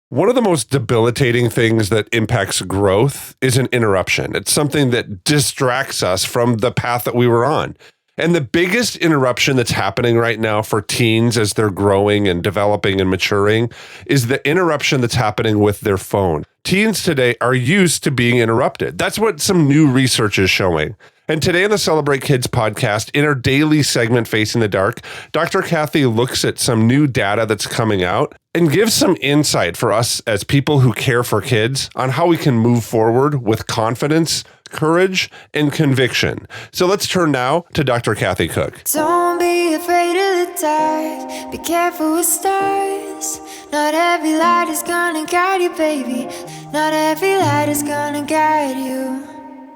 One of the most debilitating things that impacts growth is an interruption. It's something that distracts us from the path that we were on. And the biggest interruption that's happening right now for teens as they're growing and developing and maturing is the interruption that's happening with their phone. Teens today are used to being interrupted. That's what some new research is showing. And today on the Celebrate Kids podcast, in our daily segment, Facing the Dark, Dr. Kathy looks at some new data that's coming out and gives some insight for us as people who care for kids on how we can move forward with confidence, courage, and conviction. So let's turn now to Dr. Kathy Cook. Don't be afraid of the dark. Be careful with stars. Not every light is gonna guide you, baby. Not every light is gonna guide you.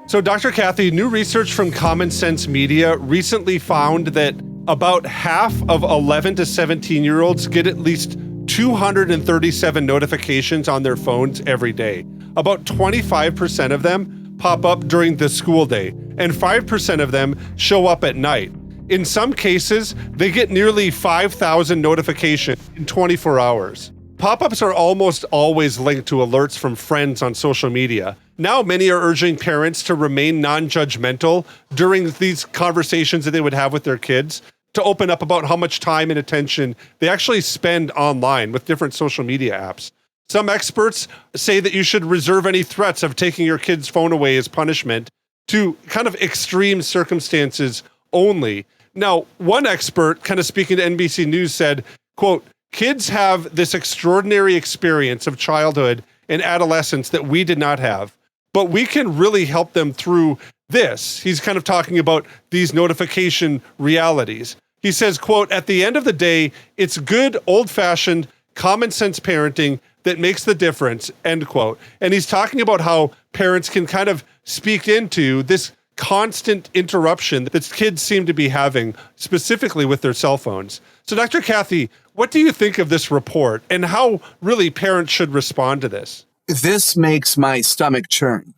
So, Dr. Kathy, new research from Common Sense Media recently found that about half of 11 to 17-year-olds get at least 237 notifications on their phones every day. About 25% of them pop up during the school day, and 5% of them show up at night. In some cases, they get nearly 5,000 notifications in 24 hours. Pop-ups are almost always linked to alerts from friends on social media. Now, many are urging parents to remain non-judgmental during these conversations that they would have with their kids, to open up about how much time and attention they actually spend online with different social media apps. Some experts say that you should reserve any threats of taking your kid's phone away as punishment to kind of extreme circumstances only. Now, one expert, kind of speaking to NBC News, said, quote, "Kids have this extraordinary experience of childhood and adolescence that we did not have, but we can really help them through this." He's kind of talking about these notification realities. He says, quote, "At the end of the day, it's good, old-fashioned, common sense parenting that makes the difference," end quote. And he's talking about how parents can kind of speak into this constant interruption that kids seem to be having, specifically with their cell phones. So, Dr. Kathy, what do you think of this report and how really parents should respond to this? This makes my stomach churn.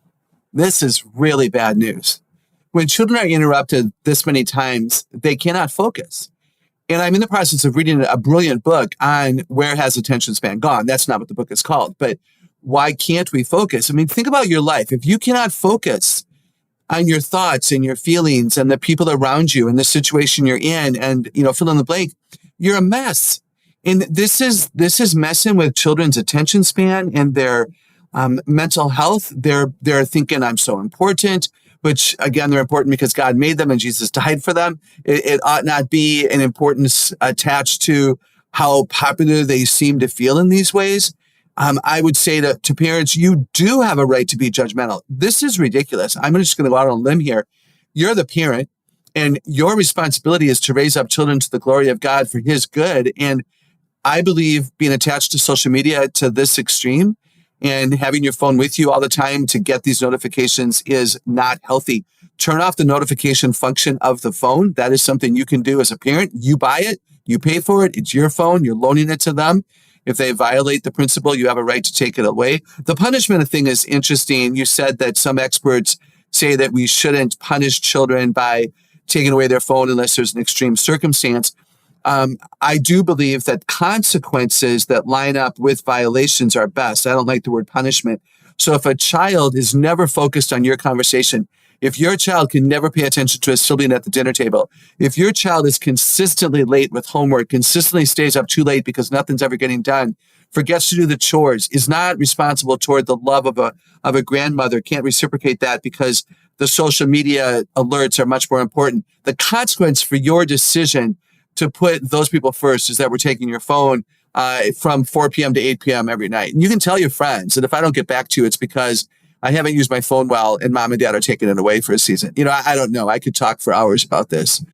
This is really bad news. When children are interrupted this many times, they cannot focus. And I'm in the process of reading a brilliant book on where has attention span gone. That's not what the book is called, but why can't we focus? I mean, think about your life. If you cannot focus on your thoughts and your feelings and the people around you and the situation you're in and, fill in the blank, you're a mess. And this is messing with children's attention span and their mental health. They're thinking I'm so important, which again, they're important because God made them and Jesus died for them. It ought not be an importance attached to how popular they seem to feel in these ways. I would say to parents, you do have a right to be judgmental. This is ridiculous. I'm just going to go out on a limb here. You're the parent, and your responsibility is to raise up children to the glory of God for his good. And I believe being attached to social media to this extreme and having your phone with you all the time to get these notifications is not healthy. Turn off the notification function of the phone. That is something you can do as a parent. You buy it, you pay for it, it's your phone, you're loaning it to them. If they violate the principle, you have a right to take it away. The punishment thing is interesting. You said that some experts say that we shouldn't punish children by taking away their phone unless there's an extreme circumstance. I do believe that consequences that line up with violations are best. I don't like the word punishment. So if a child is never focused on your conversation, if your child can never pay attention to a sibling at the dinner table, if your child is consistently late with homework, consistently stays up too late because nothing's ever getting done, forgets to do the chores, is not responsible toward the love of a grandmother, can't reciprocate that because the social media alerts are much more important. The consequence for your decision to put those people first is that we're taking your phone from 4 p.m. to 8 p.m. every night. And you can tell your friends that if I don't get back to you, it's because I haven't used my phone well and mom and dad are taking it away for a season. I don't know. I could talk for hours about this.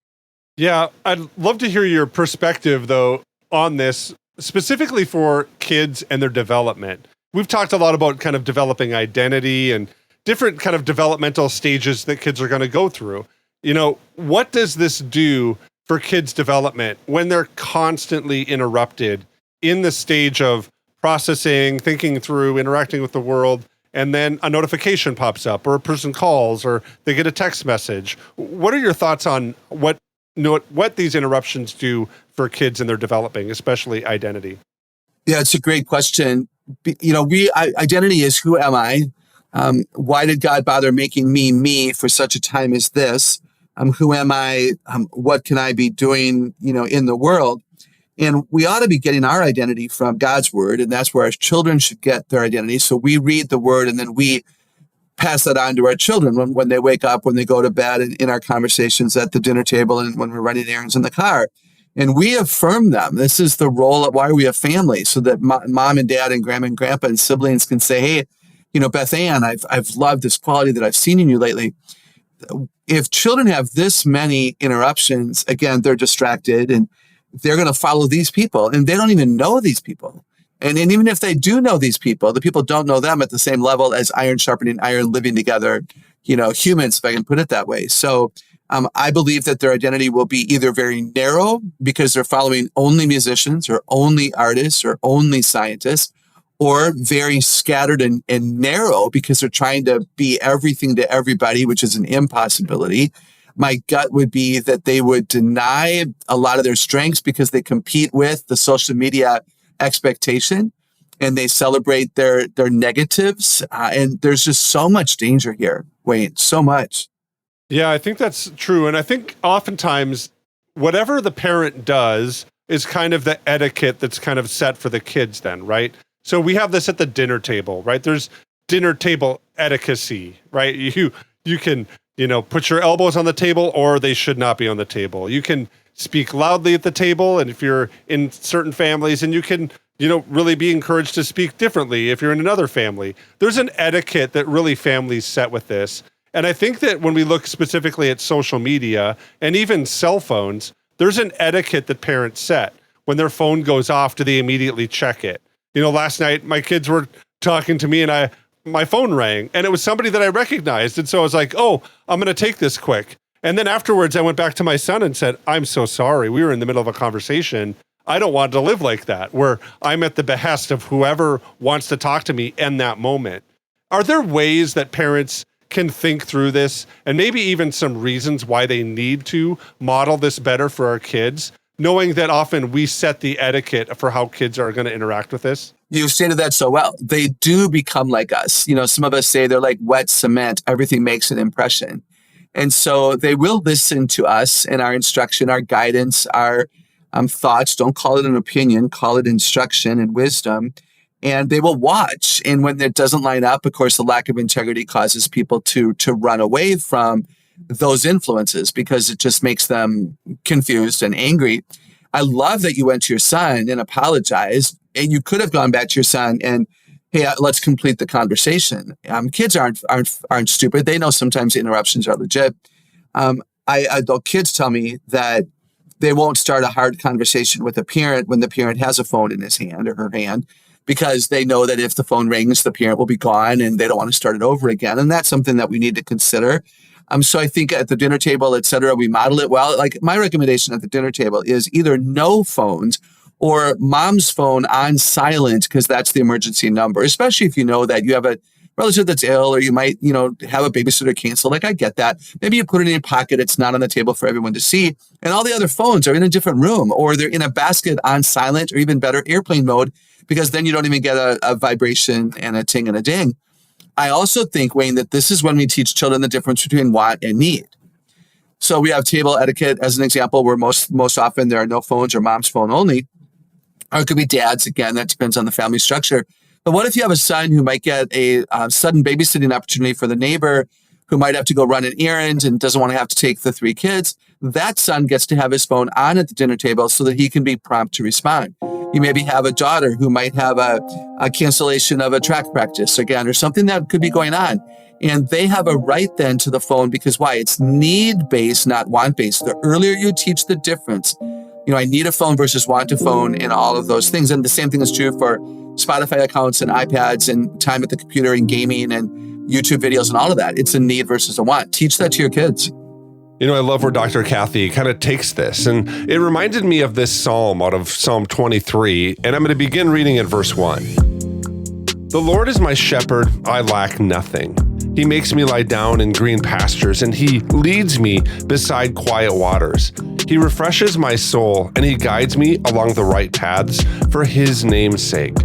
Yeah, I'd love to hear your perspective, though, on this, specifically for kids and their development. We've talked a lot about kind of developing identity and different kind of developmental stages that kids are going to go through. What does this do for kids' development when they're constantly interrupted in the stage of processing, thinking through, interacting with the world, and then a notification pops up or a person calls or they get a text message? What are your thoughts on what these interruptions do for kids in their developing, especially identity? Yeah, it's a great question. Identity is, who am I? Why did God bother making me for such a time as this? Who am I? What can I be doing, in the world? And we ought to be getting our identity from God's word, and that's where our children should get their identity. So we read the word, and then we pass that on to our children when they wake up, when they go to bed, and in our conversations at the dinner table, and when we're running errands in the car. And we affirm them. This is the role of why are we a family, so that mom and dad and grandma and grandpa and siblings can say, hey, Beth Ann, I've loved this quality that I've seen in you lately. If children have this many interruptions, again, they're distracted and they're going to follow these people, and they don't even know these people. And even if they do know these people, the people don't know them at the same level as iron sharpening iron, living together, humans, if I can put it that way. So I believe that their identity will be either very narrow because they're following only musicians or only artists or only scientists, or very scattered and narrow because they're trying to be everything to everybody, which is an impossibility. My gut would be that they would deny a lot of their strengths because they compete with the social media expectation and they celebrate their negatives. And there's just so much danger here, Wayne, so much. Yeah, I think that's true. And I think oftentimes whatever the parent does is kind of the etiquette that's kind of set for the kids then, right? So we have this at the dinner table, right? There's dinner table etiquette, right? You can, put your elbows on the table, or they should not be on the table. You can speak loudly at the table, and if you're in certain families, and you can, really be encouraged to speak differently if you're in another family. There's an etiquette that really families set with this. And I think that when we look specifically at social media and even cell phones, there's an etiquette that parents set. When their phone goes off, do they immediately check it? Last night, my kids were talking to me and my phone rang, and it was somebody that I recognized. And so I was like, oh, I'm going to take this quick. And then afterwards, I went back to my son and said, I'm so sorry. We were in the middle of a conversation. I don't want to live like that, where I'm at the behest of whoever wants to talk to me in that moment. Are there ways that parents can think through this, and maybe even some reasons why they need to model this better for our kids, knowing that often we set the etiquette for how kids are going to interact with this? You stated that so well. They do become like us. Some of us say they're like wet cement. Everything makes an impression. And so they will listen to us and our instruction, our guidance, our thoughts. Don't call it an opinion, call it instruction and wisdom. And they will watch. And when it doesn't line up, of course, the lack of integrity causes people to run away from those influences because it just makes them confused and angry. I love that you went to your son and apologized, and you could have gone back to your son and, hey, let's complete the conversation. Kids aren't stupid. They know sometimes interruptions are legit. Adult kids tell me that they won't start a hard conversation with a parent when the parent has a phone in his hand or her hand, because they know that if the phone rings, the parent will be gone and they don't want to start it over again. And that's something that we need to consider. So I think at the dinner table, et cetera, we model it well. Like my recommendation at the dinner table is either no phones or mom's phone on silent, because that's the emergency number, especially if you know that you have a relative that's ill, or you might, have a babysitter cancel. Like, I get that. Maybe you put it in your pocket. It's not on the table for everyone to see. And all the other phones are in a different room, or they're in a basket on silent, or even better, airplane mode, because then you don't even get a vibration and a ting and a ding. I also think, Wayne, that this is when we teach children the difference between want and need. So we have table etiquette as an example, where most often there are no phones or mom's phone only. Or it could be dad's. Again, that depends on the family structure. But what if you have a son who might get a sudden babysitting opportunity for the neighbor, who might have to go run an errand and doesn't want to have to take the 3 kids? That son gets to have his phone on at the dinner table so that he can be prompt to respond. You maybe have a daughter who might have a cancellation of a track practice again, or something that could be going on. And they have a right then to the phone, because why? It's need-based, not want-based. The earlier you teach the difference, I need a phone versus want a phone, and all of those things. And the same thing is true for Spotify accounts and iPads and time at the computer and gaming and YouTube videos and all of that. It's a need versus a want. Teach that to your kids. I love where Dr. Kathy kind of takes this. And it reminded me of this psalm out of Psalm 23. And I'm going to begin reading at verse 1. The Lord is my shepherd, I lack nothing. He makes me lie down in green pastures, and He leads me beside quiet waters. He refreshes my soul, and He guides me along the right paths for His name's sake.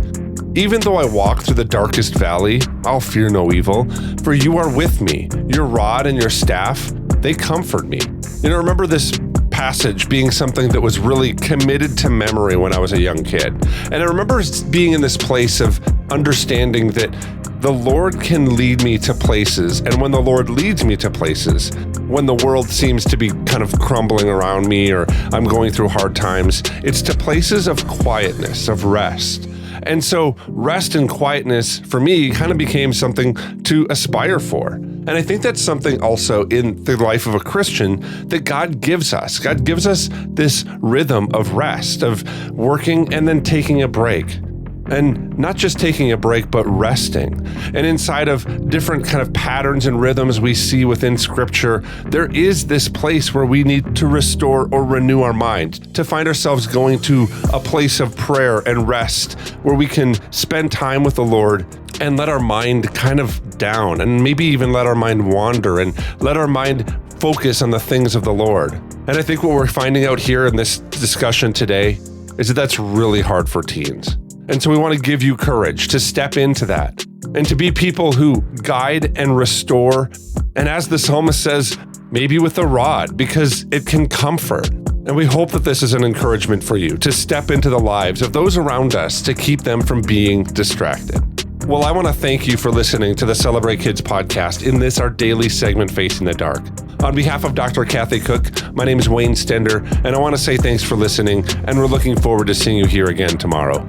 Even though I walk through the darkest valley, I'll fear no evil, for You are with me. Your rod and Your staff, they comfort me. Remember this passage being something that was really committed to memory when I was a young kid. And I remember being in this place of understanding that the Lord can lead me to places. And when the Lord leads me to places, when the world seems to be kind of crumbling around me or I'm going through hard times, it's to places of quietness, of rest. And so rest and quietness for me kind of became something to aspire for. And I think that's something also in the life of a Christian that God gives us. God gives us this rhythm of rest, of working and then taking a break. And not just taking a break, but resting. And inside of different kind of patterns and rhythms we see within Scripture, there is this place where we need to restore or renew our mind, to find ourselves going to a place of prayer and rest where we can spend time with the Lord and let our mind kind of down, and maybe even let our mind wander and let our mind focus on the things of the Lord. And I think what we're finding out here in this discussion today is that that's really hard for teens. And so we want to give you courage to step into that and to be people who guide and restore. And as the psalmist says, maybe with a rod, because it can comfort. And we hope that this is an encouragement for you to step into the lives of those around us to keep them from being distracted. Well, I want to thank you for listening to the Celebrate Kids podcast in this, our daily segment, Facing the Dark. On behalf of Dr. Kathy Cook, my name is Wayne Stender, and I want to say thanks for listening, and we're looking forward to seeing you here again tomorrow.